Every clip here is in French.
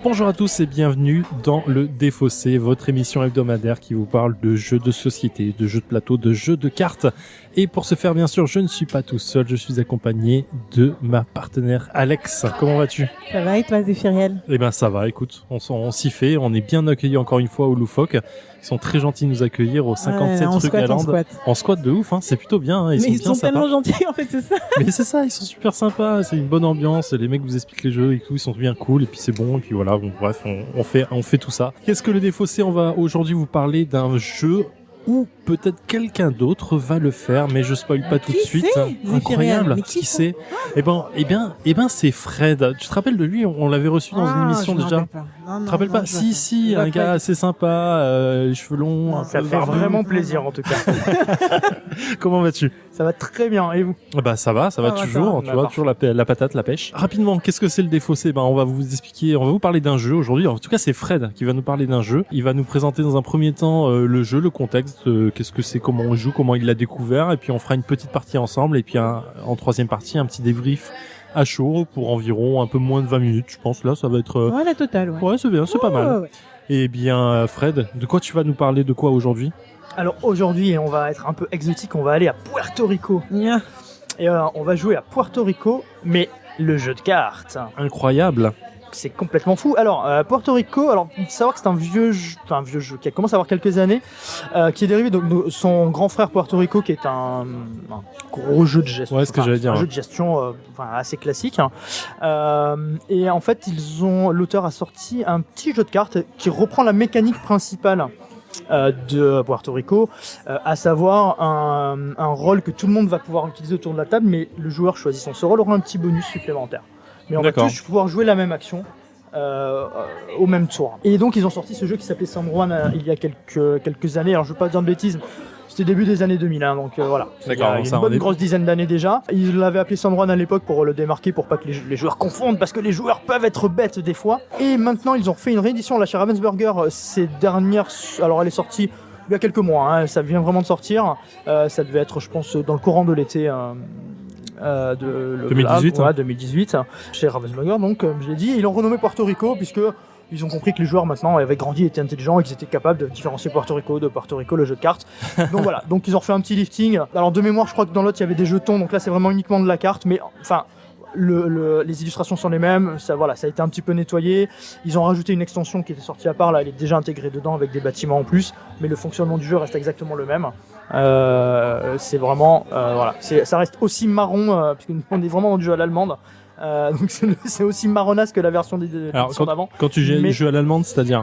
Bonjour à tous et bienvenue dans le Défaussé, votre émission hebdomadaire qui vous parle de jeux de société, de jeux de plateau, de jeux de cartes. Et pour ce faire, bien sûr, je ne suis pas tout seul, je suis accompagné de ma partenaire Alex. Comment vas-tu ? Ça va et toi, Zéphiriel ? Eh ben ça va, écoute, on s'y fait, on est bien accueillis encore une fois au Loufoque. Ils sont très gentils de nous accueillir au 57 rue Galande. On squatte de ouf, hein, c'est plutôt bien. Hein, ils sont bien sont sympas. tellement gentils, en fait, c'est ça. Mais c'est ça, ils sont super sympas, c'est une bonne ambiance, les mecs vous expliquent les jeux et tout, ils sont bien cool, et puis c'est bon, et puis voilà, bon, bref, on fait tout ça. Qu'est-ce que le Défaussé ? On va aujourd'hui vous parler d'un jeu ou peut-être quelqu'un d'autre va le faire, mais je spoil pas tout de suite. Incroyable, qui c'est ? Eh ben, c'est Fred. Tu te rappelles de lui ? On l'avait reçu dans une émission déjà. Tu te rappelles pas ? Si, un gars assez sympa, les cheveux longs. Ça fait vraiment plaisir en tout cas. Comment vas-tu ? Ça va très bien, et vous ? Bah ça va toujours, tu vois, toujours la patate, la pêche. Rapidement, qu'est-ce que c'est le Défaussé ? Ben on va vous expliquer, on va vous parler d'un jeu aujourd'hui. En tout cas, c'est Fred qui va nous parler d'un jeu. Il va nous présenter dans un premier temps le jeu, le contexte, qu'est-ce que c'est, comment on joue, comment il l'a découvert, et puis on fera une petite partie ensemble, et puis en troisième partie, un petit débrief à chaud pour environ un peu moins de 20 minutes, je pense. Là, ça va être... Ouais, la totale, ouais. Ouais, c'est bien, c'est pas mal. Ouais. Eh bien, Fred, de quoi tu vas nous parler, de quoi aujourd'hui ? Alors aujourd'hui, on va être un peu exotique, on va aller à Puerto Rico. Yeah. Et on va jouer à Puerto Rico, mais le jeu de cartes. Incroyable. C'est complètement fou. Alors, Puerto Rico, alors, il faut savoir que c'est un vieux jeu qui commence à avoir quelques années, qui est dérivé de son grand frère Puerto Rico, qui est un gros jeu de gestion. Ouais, ce que j'allais dire. Un jeu de gestion assez classique. Et en fait, l'auteur a sorti un petit jeu de cartes qui reprend la mécanique principale de Puerto Rico, à savoir un rôle que tout le monde va pouvoir utiliser autour de la table, mais le joueur choisissant ce rôle aura un petit bonus supplémentaire. Mais on va tous pouvoir jouer la même action au même tour. Et donc ils ont sorti ce jeu qui s'appelait San Juan il y a quelques années. Alors je ne veux pas dire de bêtises, c'était début des années 2000, hein, donc voilà. D'accord, il y a une bonne grosse dizaine d'années déjà. Ils l'avaient appelé San Juan à l'époque pour le démarquer, pour pas que les joueurs confondent, parce que les joueurs peuvent être bêtes des fois. Et maintenant ils ont fait une réédition là chez Ravensburger ces dernières. Alors elle est sortie il y a quelques mois, hein, ça vient vraiment de sortir. Ça devait être, je pense, dans le courant de l'été. 2018, ouais, 2018 chez Ravensburger, donc comme je l'ai dit, ils l'ont renommé Puerto Rico puisque ils ont compris que les joueurs maintenant avaient grandi, étaient intelligents et qu'ils étaient capables de différencier Puerto Rico le jeu de cartes. Donc voilà, donc ils ont refait un petit lifting. Alors de mémoire, je crois que dans l'autre il y avait des jetons, donc là c'est vraiment uniquement de la carte, mais enfin les illustrations sont les mêmes, ça a été un petit peu nettoyé. Ils ont rajouté une extension qui était sortie à part, là elle est déjà intégrée dedans avec des bâtiments en plus, mais le fonctionnement du jeu reste exactement le même. C'est vraiment ça reste aussi marron puisqu'on est vraiment dans du jeu à l'allemande. Donc c'est aussi marronasse que la version d'édition d'avant. Quand tu joues à l'allemande, c'est-à-dire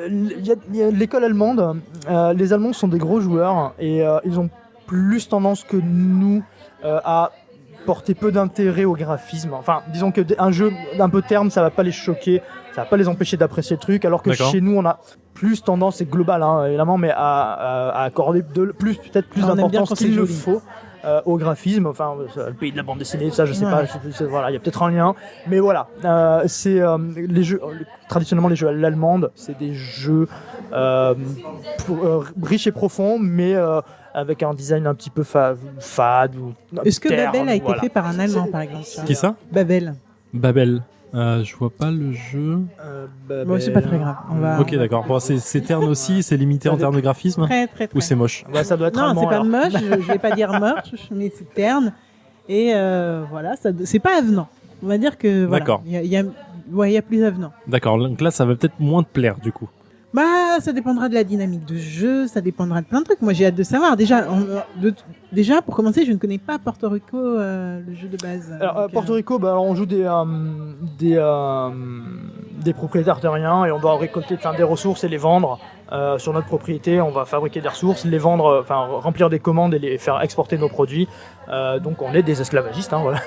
il y a l'école allemande. Les Allemands sont des gros joueurs et ils ont plus tendance que nous à porter peu d'intérêt au graphisme. Enfin, disons que un jeu d'un peu terne, ça va pas les choquer, ça va pas les empêcher d'apprécier le truc, alors que chez nous, on a plus tendance, c'est global, hein, évidemment, mais à accorder peut-être plus d'importance qu'il le faut au graphisme. Enfin, le pays de la bande dessinée, ça, je sais pas, voilà, il y a peut-être un lien, mais voilà. C'est les jeux, traditionnellement, les jeux à l'allemande, c'est des jeux riches et profonds, mais avec un design un petit peu fade ou Est-ce que Babel a été fait par un Allemand, par exemple ? Qui ça ? Babel. Je vois pas le jeu. Bon, c'est pas très grave. Ok, d'accord. Bon, c'est terne aussi, c'est limité en termes de graphisme. Très. Ou c'est moche ? Ça doit être non, allemand, c'est pas moche. Je vais pas dire moche, mais c'est terne. Et voilà, c'est pas avenant. On va dire que voilà. D'accord. Il y a plus avenant. D'accord. Donc là, ça va peut-être moins te plaire du coup. Bah, ça dépendra de la dynamique de jeu, ça dépendra de plein de trucs. Moi, j'ai hâte de savoir. Déjà, pour commencer, je ne connais pas Puerto Rico, le jeu de base. Alors, Puerto Rico, on joue des propriétaires terriens et on doit récolter des ressources et les vendre sur notre propriété. On va fabriquer des ressources, les vendre, remplir des commandes et les faire exporter nos produits. Donc, on est des esclavagistes, hein, voilà.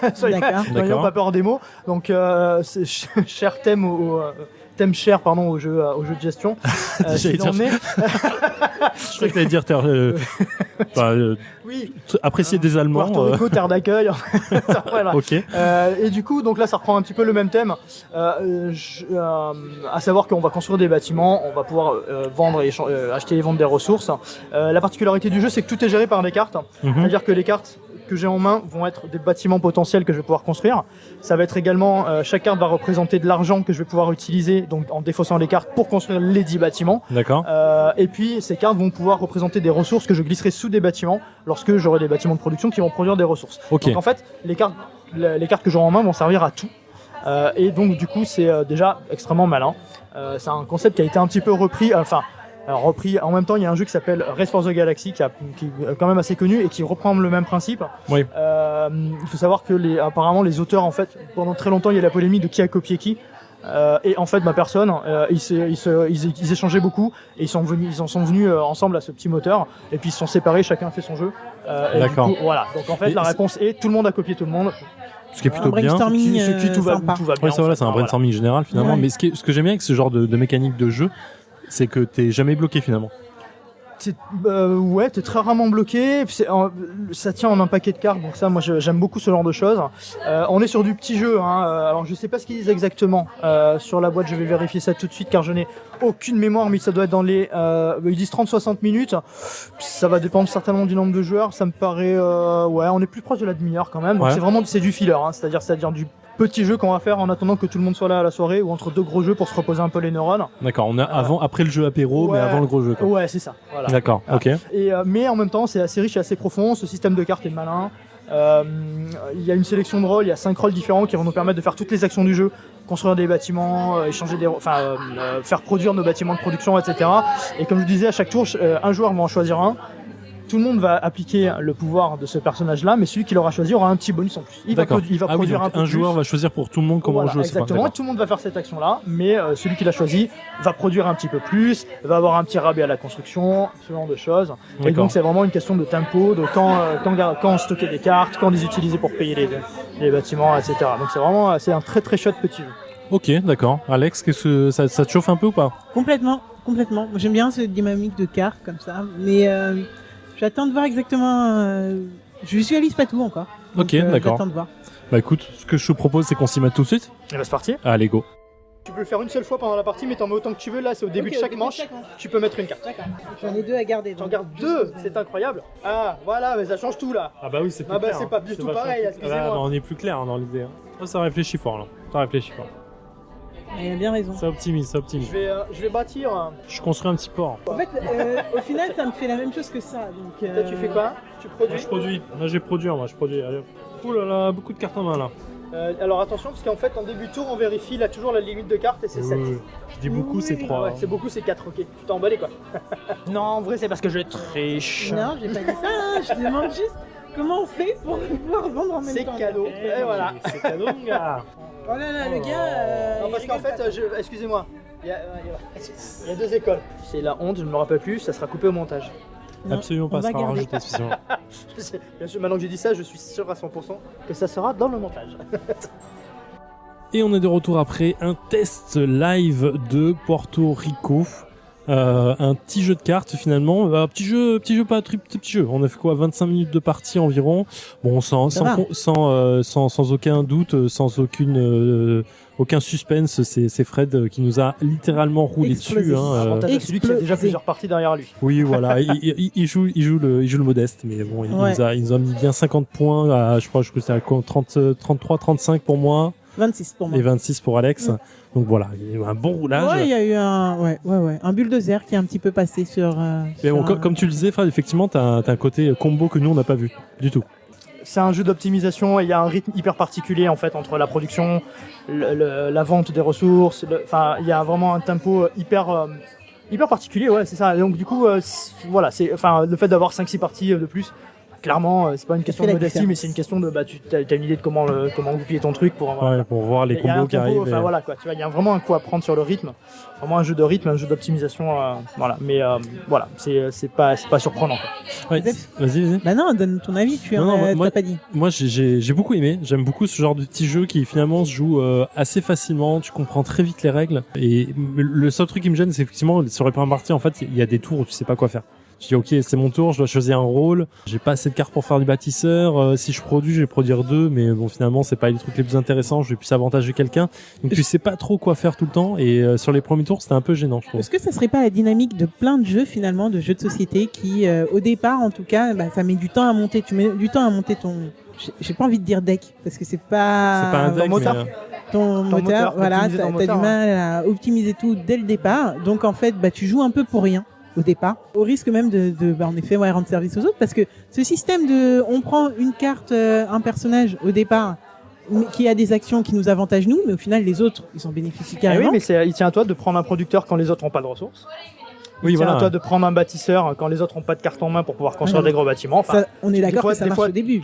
N'ayons pas peur des mots. Donc, c'est cher thème thème cher au jeu de gestion. Je crois que t'allais dire oui. Apprécier des Allemands. Puerto Rico, terre d'accueil. Voilà. Ok. Et du coup, donc là, ça reprend un petit peu le même thème, à savoir qu'on va construire des bâtiments, on va pouvoir vendre et acheter et vendre des ressources. La particularité du jeu, c'est que tout est géré par des cartes. C'est-à-dire que les cartes que j'ai en main vont être des bâtiments potentiels que je vais pouvoir construire. Ça va être également, chaque carte va représenter de l'argent que je vais pouvoir utiliser, donc en défaussant les cartes pour construire les 10 bâtiments. D'accord. Et puis ces cartes vont pouvoir représenter des ressources que je glisserai sous des bâtiments lorsque j'aurai des bâtiments de production qui vont produire des ressources. Ok. Donc en fait, les cartes que j'aurai en main vont servir à tout. Et donc du coup c'est déjà extrêmement malin. C'est un concept qui a été un petit peu repris, repris en même temps. Il y a un jeu qui s'appelle Race for the Galaxy qui est quand même assez connu et qui reprend le même principe. Oui. Il faut savoir que apparemment les auteurs, en fait, pendant très longtemps il y a la polémique de qui a copié qui. Et en fait ma personne, ils échangeaient beaucoup et ils en sont venus ensemble à ce petit moteur et puis ils se sont séparés, chacun a fait son jeu. Et D'accord. du coup, voilà. Donc en fait la réponse est tout le monde a copié tout le monde. Ce qui est plutôt Un bien. brainstorming Tout va sympa. bien. Ouais, ça, voilà, c'est un brainstorming général finalement. Ouais. Mais ce que j'aime bien avec ce genre de mécanique de jeu, c'est que t'es jamais bloqué finalement. Ouais, t'es très rarement bloqué. Ça tient en un paquet de cartes, donc ça, moi, j'aime beaucoup ce genre de choses. On est sur du petit jeu, hein. Alors, je sais pas ce qu'ils disent exactement sur la boîte. Je vais vérifier ça tout de suite, car je n'ai aucune mémoire, mais ça doit être dans les. Ils disent 30-60 minutes. Ça va dépendre certainement du nombre de joueurs. Ça me paraît, ouais, on est plus proche de la demi-heure quand même. Donc Ouais. c'est du filler, hein. C'est-à-dire du petit jeu qu'on va faire en attendant que tout le monde soit là à la soirée ou entre deux gros jeux pour se reposer un peu les neurones. D'accord. On a après le jeu apéro, mais Ouais. avant le gros jeu. Quoi. Ouais, c'est ça. Voilà. D'accord. Ah. Ok. Et, mais en même temps, c'est assez riche et assez profond. Ce système de cartes est malin. Il y a une sélection de rôles, il y a 5 rôles différents qui vont nous permettre de faire toutes les actions du jeu, construire des bâtiments, faire produire nos bâtiments de production, etc. Et comme je disais, à chaque tour, un joueur va en choisir un. Tout le monde va appliquer le pouvoir de ce personnage-là, mais celui qui l'aura choisi aura un petit bonus en plus. Il va produire donc un peu un plus. joueur va choisir pour tout le monde comment Voilà, on joue. c'est pas- exactement, tout le monde va faire cette action-là, mais celui qui l'a choisi va produire un petit peu plus, va avoir un petit rabais à la construction, ce genre de choses. Et D'accord. donc c'est vraiment une question de tempo, de quand stocker des cartes, quand les utiliser pour payer les bâtiments, etc. Donc c'est un très très chouette petit jeu. Ok, d'accord. Alex, qu'est-ce que ça te chauffe un peu ou pas? Complètement. Moi, j'aime bien cette dynamique de cartes comme ça, mais j'attends de voir exactement. Je visualise pas tout encore. Donc, Ok, d'accord. J'attends de voir. Bah écoute, ce que je te propose, c'est qu'on s'y mette tout de suite. Et c'est parti. Allez, go. Tu peux le faire une seule fois pendant la partie, mais t'en mets autant que tu veux. Là, c'est au début de chaque manche. Tu peux mettre une carte. D'accord. J'en ai 2 à garder. J'en garde 2, c'est incroyable. Ah, voilà, mais ça change tout là. Ah bah oui, c'est Ah bah c'est pas du tout pareil, excusez-moi. on est plus clair dans l'idée. Oh, ça réfléchit fort là. Ça réfléchit fort. Il a bien raison. Ça optimise, ça optimise. Je vais bâtir. Je construis un petit port. En fait, au final, ça me fait la même chose que ça. Donc, Toi, tu fais quoi? Tu produis? Je produis. Là, je produis. Allez. Ouh là là, beaucoup de cartes en main là. Alors attention, parce qu'en fait, en début de tour, on vérifie là toujours la limite de cartes et c'est 7. Je dis beaucoup, c'est 3. Ouais, c'est beaucoup, c'est 4, ok. Tu t'es emballé quoi. Non, en vrai, c'est parce que je triche. non, j'ai pas dit ça. Hein. Je te demande juste comment on fait pour pouvoir vendre en même C'est temps. cadeau. Et voilà. C'est cadeau, mon gars. Oh là là, le gars. Non, parce il qu'en rigole fait, pas. excusez-moi, il y a 2 écoles. C'est la honte, je ne me rappelle plus, ça sera coupé au montage. Non, Absolument on pas, va ça sera garder. rajouté spécialement. Bien sûr, maintenant que j'ai dit ça, je suis sûr à 100% que ça sera dans le montage. Et on est de retour après un test live de Porto Rico. Un petit jeu de cartes finalement, un petit jeu pas petit jeu. On a fait quoi, 25 minutes de partie environ. Bon, sans aucun doute, sans aucun suspense, c'est Fred qui nous a littéralement roulé Explosé. dessus. Hein, Avantage à celui qui a déjà Explosé. plusieurs parties derrière lui. Oui, voilà, il joue le modeste, mais bon, il nous a mis bien 50 points. Je crois que c'était à 33, 35 pour moi. 26 pour moi. Et 26 pour Alex. Ouais. Donc voilà, il y a eu un bon roulage. Ouais, il y a eu un bulldozer qui est un petit peu passé sur. Mais bon, sur, comme tu le disais, Fred, effectivement, t'as un côté combo que nous, on n'a pas vu du tout. C'est un jeu d'optimisation et il y a un rythme hyper particulier en fait entre la production, la vente des ressources. Enfin, il y a vraiment un tempo hyper particulier, ouais, c'est ça. Et donc du coup, voilà, le fait d'avoir 5-6 parties de plus. Clairement, c'est pas une question de fait la modestie, différence. mais c'est une question de tu as une idée de comment goupiller ton truc pour Ouais, pour voir les Il y a un combos qui tempo, arrivent. enfin voilà quoi, tu vois, il y a vraiment un coup à prendre sur le rythme, vraiment un jeu de rythme, un jeu d'optimisation, voilà. Mais voilà, c'est pas surprenant quoi. Ouais, vas-y. Bah non, donne ton avis, tu Non, en moi- t'as pas dit. Moi, j'ai beaucoup aimé. J'aime beaucoup ce genre de petit jeu qui finalement se joue assez facilement. Tu comprends très vite les règles. Et le seul truc qui me gêne, c'est effectivement sur les premières parties, en fait, il y a des tours où tu sais pas quoi faire. Je dis ok, c'est mon tour, je dois choisir un rôle. J'ai pas assez de cartes pour faire du bâtisseur. Si je produis, je vais produire 2, mais bon finalement c'est pas les trucs les plus intéressants. Je vais plus avantager quelqu'un. Donc tu sais pas trop quoi faire tout le temps. Et sur les premiers tours, c'était un peu gênant, je trouve. Est-ce que ça serait pas la dynamique de plein de jeux finalement, de jeux de société qui, au départ en tout cas, ça met du temps à monter. Tu mets du temps à monter ton. J'ai pas envie de dire deck parce que c'est pas un deck, moteur. mais, ton moteur. Voilà, optimiser ton t'as moteur, du mal à optimiser tout dès le départ. Donc en fait, tu joues un peu pour rien au départ, au risque même de en effet rendre service aux autres, parce que ce système de on prend une carte, un personnage au départ qui a des actions qui nous avantagent nous, mais au final les autres ils en bénéficient Ah carrément. oui, mais il tient à toi de prendre un producteur quand les autres n'ont pas de ressources. Oui, Il tient voilà. à toi de prendre un bâtisseur quand les autres n'ont pas de carte en main pour pouvoir construire Ouais, des gros bâtiments. Enfin, Ça, on est des d'accord fois- que ça des marche fois, au début.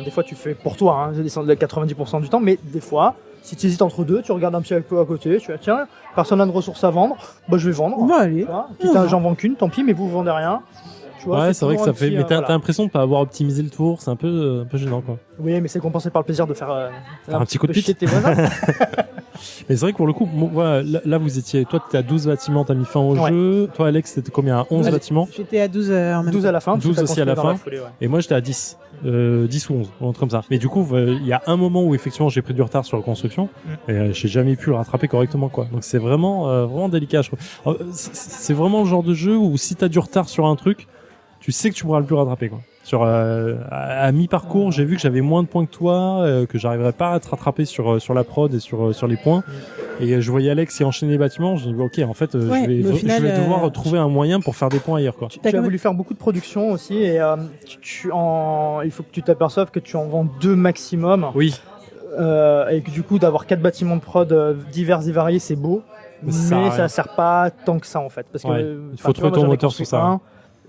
des fois tu fais pour toi, hein, je descends de 90% du temps, mais des fois, si tu hésites entre deux, tu regardes un petit peu à côté, tu vas tiens, personne n'a de ressources à vendre, je vais vendre. Bon, allez. Tu vois, quitte à j'en vends qu'une, tant pis, mais vous vendez rien. Tu vois, ouais, c'est vrai que ça toujours un fait. petit, Mais t'as voilà. l'impression de pas avoir optimisé le tour. C'est un peu gênant, quoi. Oui, mais c'est compensé par le plaisir de faire Un petit coup de chier pite. tes voisins. Mais c'est vrai que pour le coup, voilà, là vous étiez. Toi, t'étais à 12 bâtiments, t'as mis fin au Ouais. jeu. Toi, Alex, t'étais combien à 11 Ouais, bâtiments. J'étais à 12 en même 12 temps. à la fin. 12 parce que t'as aussi à la construit dans fin. foulée, ouais. Et moi, j'étais à 10. 10 ou 11, un truc comme ça. Mais du coup, il y a un moment où effectivement j'ai pris du retard sur la construction et j'ai jamais pu le rattraper correctement, quoi. Donc c'est vraiment délicat, je trouve. Alors, c'est vraiment le genre de jeu où si t'as du retard sur un truc, tu sais que tu pourras le plus rattraper, quoi. À mi-parcours, j'ai vu que j'avais moins de points que toi, que j'arriverais pas à te rattraper sur la prod et sur les points. Et je voyais Alex y enchaîner les bâtiments, j'ai dit ok, en fait, Ouais, mais au final, je vais devoir trouver un moyen pour faire des points ailleurs, quoi. Tu T'as as quand voulu faire beaucoup de production aussi et il faut que tu t'aperçoives que tu en vends 2 maximum Oui, et que du coup d'avoir 4 bâtiments de prod divers et variés c'est beau, Mais ça sert à mais rien. ça sert pas tant que ça en fait. Parce Ouais, que, il faut trouver ton moteur sur ça.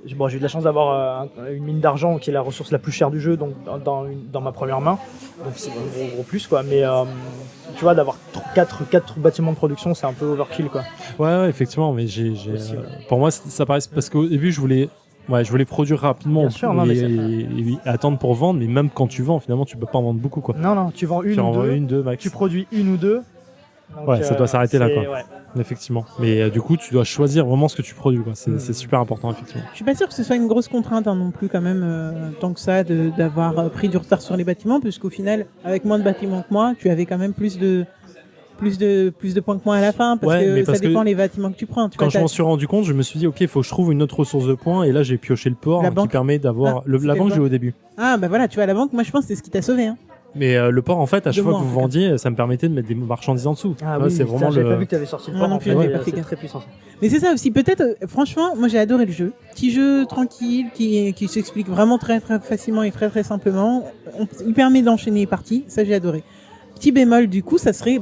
J'ai eu de la chance d'avoir une mine d'argent qui est la ressource la plus chère du jeu donc dans ma première main, donc c'est un gros plus quoi. Mais tu vois, d'avoir 4 bâtiments de production c'est un peu overkill quoi. ouais, effectivement, mais Aussi, ouais. pour moi, ça paraît parce qu'au début, je voulais produire rapidement Bien sûr, non, mais et attendre pour vendre, mais même quand tu vends, finalement, tu peux pas en vendre beaucoup, quoi. Non, tu vends Tu une en ou vends deux, une, deux max. tu produis une ou deux. Donc, Ouais, ça doit s'arrêter là, c'est- quoi. ouais. Effectivement. Mais du coup, tu dois choisir vraiment ce que tu produis, quoi. C'est super important, effectivement. Je suis pas sûr que ce soit une grosse contrainte non plus quand même tant que ça d'avoir pris du retard sur les bâtiments, puisqu'au final, avec moins de bâtiments que moi, tu avais quand même plus de points que moi à la fin, parce Ouais, mais que parce ça dépend que les bâtiments que tu prends. Tu Quand vois, je m'en suis rendu compte, je me suis dit, ok, il faut que je trouve une autre ressource de points, et là, j'ai pioché le port La qui banque. permet d'avoir Ah, la c'était banque, le j'ai au début. Ah bah voilà, tu vois, la banque, moi je pense que c'est ce qui t'a sauvé. Hein. Mais le port, en fait, à chaque De fois moi, que en vous tout cas. vendiez, ça me permettait de mettre des marchandises en dessous. Ah Ouais, oui, c'est vraiment j'avais pas vu le. que tu avais sorti le Moi port non en plus, fait, j'avais et pas fait c'est gaffe. très puissant. Mais c'est ça aussi, peut-être, franchement, moi j'ai adoré le jeu. Petit jeu tranquille, qui s'explique vraiment très très facilement et très très simplement. Il permet d'enchaîner les parties, ça j'ai adoré. Petit bémol du coup, ça serait,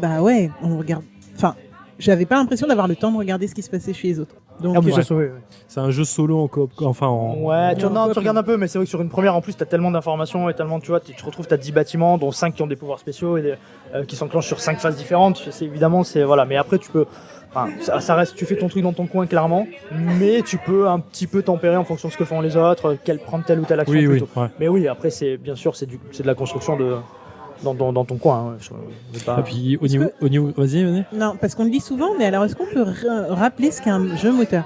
on regarde. Enfin, j'avais pas l'impression d'avoir le temps de regarder ce qui se passait chez les autres. Donc, Ah, mais ouais. ça, ouais. C'est un jeu solo en coop, enfin en. Ouais, tu en coop, regardes un peu, mais c'est vrai que sur une première, en plus, t'as tellement d'informations et tellement, tu vois, tu te retrouves, t'as 10 bâtiments, dont 5 qui ont des pouvoirs spéciaux et qui s'enclenchent sur 5 phases différentes. Évidemment, voilà. Mais après, tu peux, enfin, ça reste, tu fais ton truc dans ton coin, clairement, mais tu peux un petit peu tempérer en fonction de ce que font les autres, prendre telle ou telle action Oui, oui. plutôt. Ouais. Mais oui, après, bien sûr, c'est de la construction dans ton coin. Hein. Je vais pas- Et puis au niveau, vas-y. non, parce qu'on le dit souvent, mais alors est-ce qu'on peut rappeler ce qu'est un jeu moteur?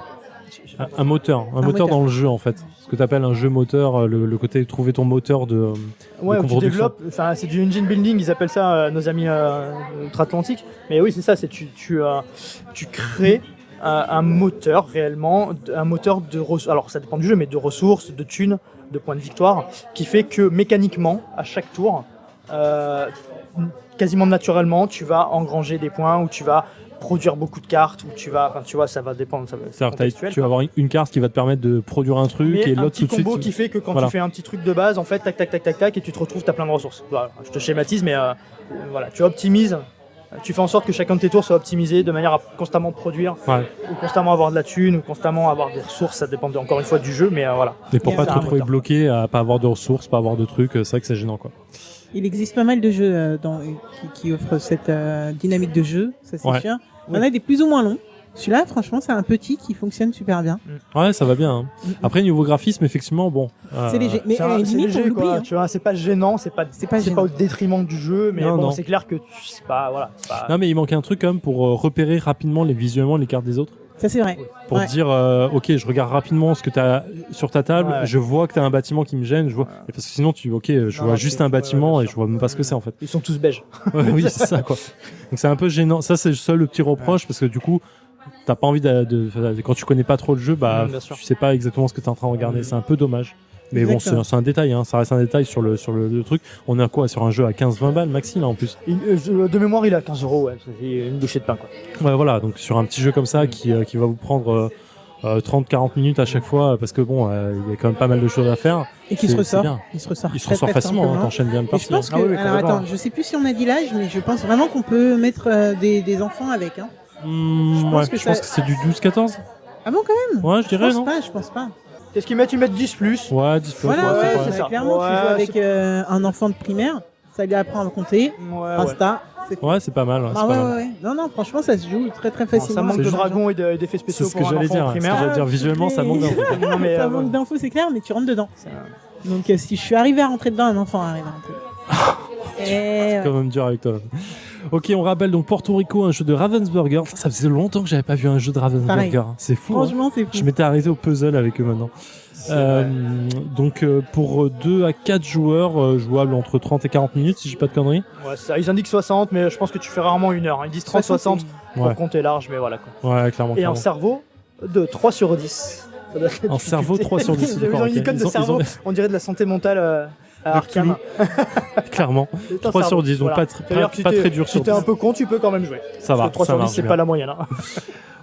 Un moteur moteur. dans le jeu en fait. Ce que tu appelles un jeu moteur, le côté trouver ton moteur de. Ouais, de où tu production. développes, enfin, c'est du engine building, ils appellent ça nos amis outre-Atlantique. Mais oui, c'est ça, tu crées un moteur réellement, un moteur de ressources, alors ça dépend du jeu, mais de ressources, de thunes, de points de victoire, qui fait que mécaniquement, à chaque tour, quasiment naturellement, tu vas engranger des points, ou tu vas produire beaucoup de cartes, ou tu vois, ça va dépendre. C'est C'est-à-dire que contextuel, tu vas avoir une carte qui va te permettre de produire un truc mais et un l'autre petit tout de suite. combo qui fait que quand Voilà. tu fais un petit truc de base, en fait, tac, tac, tac, tac, tac, et tu te retrouves, t'as plein de ressources. Voilà, je te schématise, mais voilà, tu optimises, tu fais en sorte que chacun de tes tours soit optimisé de manière à constamment produire, Ouais. ou constamment avoir de la thune, ou constamment avoir des ressources, ça dépend encore une fois du jeu, mais voilà. Et pour Et pas te un retrouver moteur. bloqué à pas avoir de ressources, pas avoir de trucs, c'est vrai que c'est gênant, quoi. Il existe pas mal de jeux qui offrent cette dynamique de jeu, ça c'est Ouais. sûr. Il y en a des plus ou moins longs. Celui-là, franchement, c'est un petit qui fonctionne super bien. Ouais, ça va bien. Hein. Après, niveau graphisme, effectivement, bon. C'est léger. Mais C'est limite, on léger, l'oublie. quoi, Hein. tu vois, c'est pas gênant, c'est pas gênant. au détriment du jeu, mais Non, bon, non. c'est clair que c'est pas, voilà, c'est pas... Non, mais il manque un truc quand même pour repérer rapidement visuellement les cartes des autres. Ça, c'est vrai. Pour Ouais. te dire, ok, je regarde rapidement ce que tu as sur ta table, Ouais. je vois que tu as un bâtiment qui me gêne, je vois. Et parce que sinon, je Non, vois juste un bâtiment et je vois même pas ce que c'est en fait. Ils sont tous beiges. Ouais, oui, c'est ça quoi. Donc c'est un peu gênant. Ça, c'est le seul petit reproche parce que du coup, t'as pas envie quand tu connais pas trop le jeu, bah, Bien sûr. tu sais pas exactement ce que t'es en train de regarder. C'est un peu dommage. Mais bon, Exactement. c'est un détail, hein. Ça reste un détail sur le truc. On est à quoi? Sur un jeu à 15-20 balles maxi là en plus. De mémoire, il est à 15 €, ouais. C'est une bouchée de pain, quoi. Ouais, voilà. Donc sur un petit jeu comme ça qui va vous prendre 30-40 minutes à chaque fois parce que bon, il y a quand même pas mal de choses à faire. Et qui C'est- se ressort. c'est bien. Il se ressort. Il se très, ressort très facilement, hein, simplement. t'enchaînes bien le Et je parti. pense que, Ah oui, alors complètement. attends, je sais plus si on a dit l'âge, mais je pense vraiment qu'on peut mettre des enfants avec. Hein. Ouais, que je pense ça- que c'est du 12-14. Ah bon, quand même? Ouais, je dirais, non? Je pense pas. Qu'est-ce qu'ils mettent? Ils mettent 10 plus. Ouais, 10 plus. Voilà, ouais, ouais, c'est ça, ça. clairement, tu Ouais, joues avec un enfant de primaire, ça lui apprend à compter, Ouais, Insta. C'est Ouais, c'est pas mal. Ah ouais. Non, non, franchement, ça se joue très très facilement. Ça manque C'est de juste- dragons et d'effets C'est spéciaux ce que pour un j'allais enfant dire. en C'est ce que primaire. j'allais dire. Visuellement, ça manque d'infos. Non, mais, Ça ouais. manque d'infos, c'est clair, mais tu rentres dedans. Donc si je suis arrivé à rentrer dedans, un enfant arrive à rentrer. Et C'est quand même dur avec toi. Ok, on rappelle donc Porto Rico, un jeu de Ravensburger. Ça faisait longtemps que j'avais pas vu un jeu de Ravensburger. C'est fou. Hein. franchement, c'est fou. Je m'étais arrêté au puzzle avec eux maintenant. Donc pour 2 à 4 joueurs, jouables entre 30 et 40 minutes, si j'ai pas de conneries. Ouais, ça, ils indiquent 60, mais je pense que tu fais rarement 1 heure. Ils disent 30-60 pour Ouais, compter large, mais voilà, quoi. ouais, clairement. Et un clairement. cerveau de 3 sur 10. Ça doit être Un cerveau 3 sur 10. Ils ont une icône de cerveau, Ils on dirait de la santé mentale à Arkham. ont- clairement. C'est un 3 sur cerveau, 10, donc voilà. pas C'est-à-dire que si pas t'es- très dur Si sur t'es 10. un peu con, tu peux quand même jouer. Ça va, 3 ça sur 10, marche c'est bien. pas la moyenne. Hein.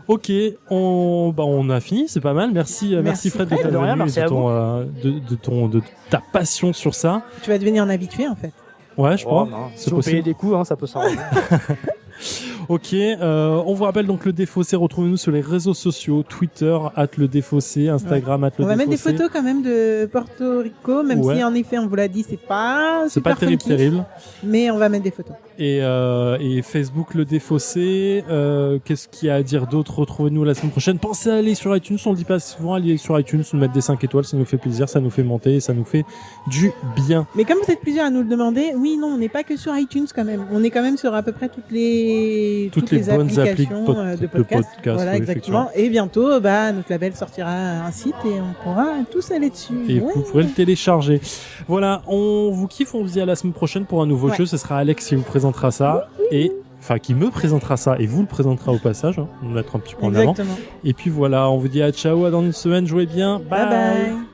Ok, on a fini, c'est pas mal. Merci Fred de Fred. ta De rien, venue et merci à de ta passion sur ça. Tu vas devenir un habitué en fait. Ouais, je crois. Si C'est vous payez possible. des coups, hein, ça peut s'arranger. Ok, on vous rappelle donc le Défaussé. Retrouvez-nous sur les réseaux sociaux, Twitter @le_défaussé, Instagram @le_défaussé. On va mettre des photos quand même de Porto Rico, même Ouais. si en effet on vous l'a dit, c'est pas C'est pas super funky, terrible. mais on va mettre des photos. Et Facebook le Défaussé. Qu'est-ce qu'il y a à dire d'autre? Retrouvez-nous la semaine prochaine. Pensez à aller sur iTunes, on le dit pas souvent, allez sur iTunes, nous mettre des 5 étoiles, ça nous fait plaisir, ça nous fait monter, et ça nous fait du bien. Mais comme vous êtes plusieurs à nous le demander, oui, non, on n'est pas que sur iTunes quand même. On est quand même sur à peu près toutes les bonnes applis applications de de podcast. oui, Voilà, exactement. Et bientôt, notre label sortira un site et on pourra tous aller dessus. Et Ouais. vous pourrez le télécharger. Voilà, on vous kiffe, on vous dit à la semaine prochaine pour un nouveau Ouais. jeu. Ce sera Alex qui vous présentera ça. Et enfin, qui me présentera ça et vous le présentera au passage. Hein, on va mettre un petit peu en avant. Exactement. Et puis voilà, on vous dit à ciao, à dans une semaine, jouez bien. Bye bye.